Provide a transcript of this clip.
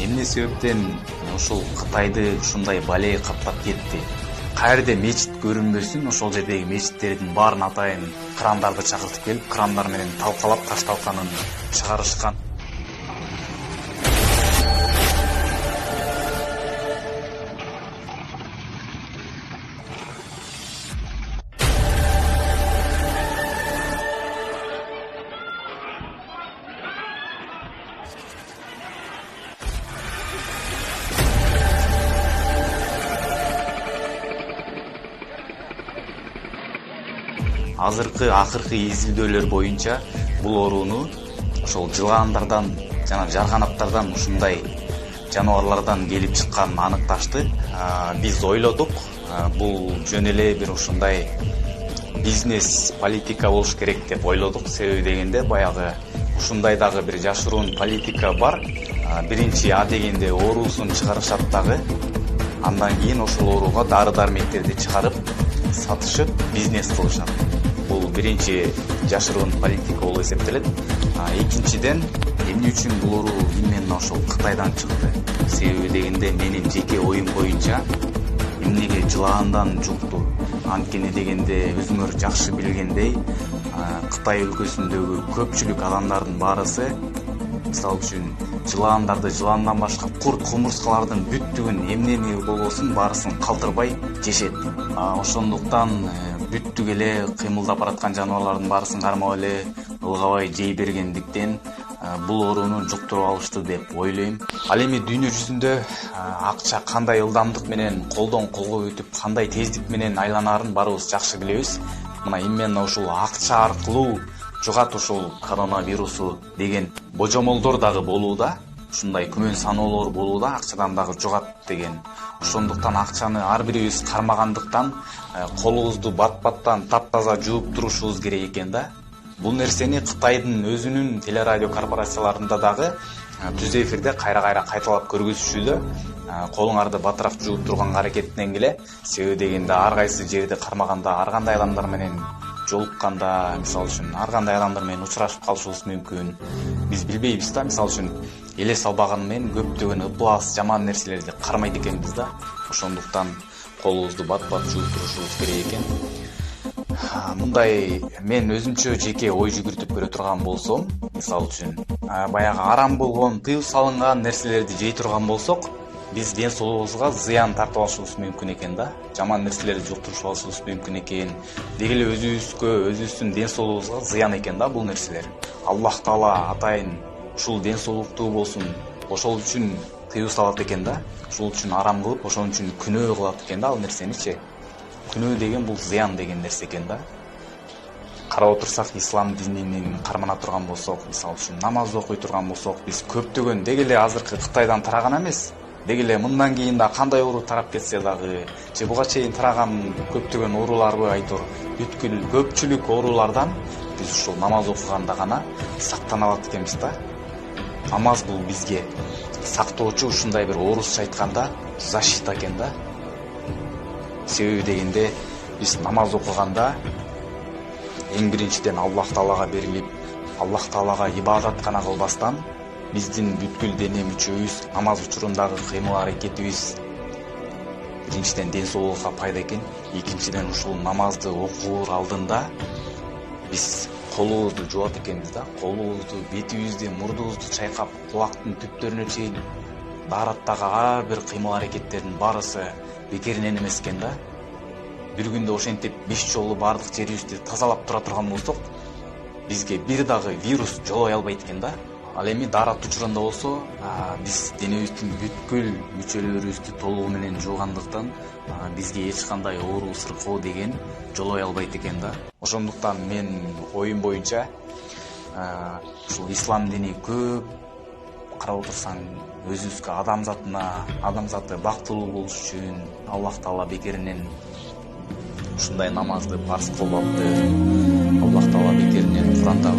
эмне себептен ошол Кытайды ушундай балей каптап кетти? Каерде мечит көрүнбөсүн, ошол жердеги мечиттердин баарын атайын крандарды чакыртып келип, крандар менен талкалап таш талканын чыгарышкан. Акыркы изилдөөлөр боюнча бул орууну ошол жылаандардан жана жарганаттардан ушундай жаныбарлардан келип чыкканын аныкташты. Биз ойлодук, бул жөн эле бир ушундай бизнес политика болуш керек деп ойлодук. Себеби дегенде баягы ушундай дагы бир жашыруун политика бар. Биринчи А дегенде оорусун чыгарышат дагы. Андан кийин ошол ооруга дары-дармектерди чыгарып сатышып бизнес кылышат. Бул биринчи жашыруун политика болуп эсептелет. Экинчиден, эмне үчүн бул оору именно ошол Кытайдан чыкты? Себеби дегенде менин жеке оюм боюнча эмнеге жылаандан жукту? Анткени дегенде өзүңөр жакшы билгендей, Кытай өлкөсүндөгү көпчүлүк адамдардын баарысы, мисалы үчүн, жылаандарды жылаандан башка курт кумурскалардын бүттүгүн эмнени болбосун баарысын калтырбай жешет. Ошондуктан бүттүк эле кыймылдап бараткан жаныбарлардын баарысын кармап эле ылгабай жей бергендиктен бул орууну жуктуруп алышты деп ойлойм. Ал эми дүйнө жүзүндө акча кандай ылдамдык менен колдон колго өтүп, кандай тездик менен айланаарын баарыбыз жакшы билебиз. Мына именно ушул акча аркылуу жугат ушул коронавирусу деген божомолдор дагы болууда. Ушундай күмөн саноолор болууда, акчадан дагы жугат деген. Ошондуктан акчаны ар бирибиз кармагандыктан колубузду бат-баттан таптаза жууп турушубуз керек экен да. Бул нерсени Кытайдын өзүнүн телерадио корпорацияларында дагы түз эфирде кайра-кайра кайталап көргөзүшүүдө. Колуңарды батыраак жууп турганга аракеттенен келе. Себеби дегенде ар кайсы жерди кармаганда, ар кандай адамдар менен жолукканда, мисалы үчүн, ар кандай адамдар менен учурашып калышыбыз мүмкүн. Биз билбейбиз да, мисалы үчүн, эле салбаганы менен көптөгөн ыплас, жаман нерселерди кармайт экенбиз да. Ошондуктан колубузду бат-бат жууп турушубуз керек экен. Мындай мен өзүмчө жеке ой жүгүртүп көрө турган болсом, мисалы үчүн, баягы арам болгон, тыюу салынган нерселерди жей турган болсок, биз ден соолугубузга зыян тартып алышыбыз мүмкүн экен да. Жаман нерселерди жуктуруп алышыбыз мүмкүн экен. Деги эле өзүбүздүн ден соолугубузга зыян экен да бул нерселер. Аллах Таала атайын ушул ден соолуктуу болсун, ошол үчүн тыюу салат экен да. Ошол үчүн арам кылып, ошон үчүн күнөө кылат экен да ал нерсеничи. Күнөө деген бул зыян деген нерсе экен да. Карап отурсак, ислам дининин кармана турган болсок, мисалы үчүн намаз окуй турган болсок, биз көптөгөн деги эле азыркы Кытайдан тараган эмес. Деги эле мындан кийин да кандай оору тарап кетсе дагы, же буга чейин тараган көптөгөн ооруларбы айтор, бүткүл көпчүлүк оорулардан биз ушул намаз окуганда гана сактана алат экенбиз да. Намаз бул бизге сактоочу, ушундай бир орусча айтканда защита экен да. Себеби дегенде биз намаз окуганда эң биринчиден Аллах Таалага берилип, Аллах Таалага ибадат гана кылбастан, биздин бүткүл дене мүчөбүз, намаз учурундагы кыймыл аракетибиз биринчиден ден соолукка пайда экен. Экинчиден ушул намазды окуur алдында биз колубузду жуат экенбиз да. Колубузду, бетибизди, мурдубузду чайкап, кулактын түптөрүнө чейин даараттагы ар бир кыймыл аракеттердин баарысы бекеринен эмес экен да. Бир күндө ошентип 5 жолу баардык жерибизди тазалап тура турган болсок, бизге бир дагы вирус жолой албайт экен да. Ал эми даарат учурунда болсо, биз денебиздин бүткүл мүчөлөрүбүздү толугу менен жуугандыктан бизге эч кандай оору сыркоо деген жолой албайт экен да. Ошондуктан мен оюм боюнча ушул ислам дини көп карап отурсаң өзүбүзгө адамзаты бактылуу болуш үчүн Аллах Таала бекеринен ушундай намазды парз кылбапты. Аллах Таала бекеринен Куранда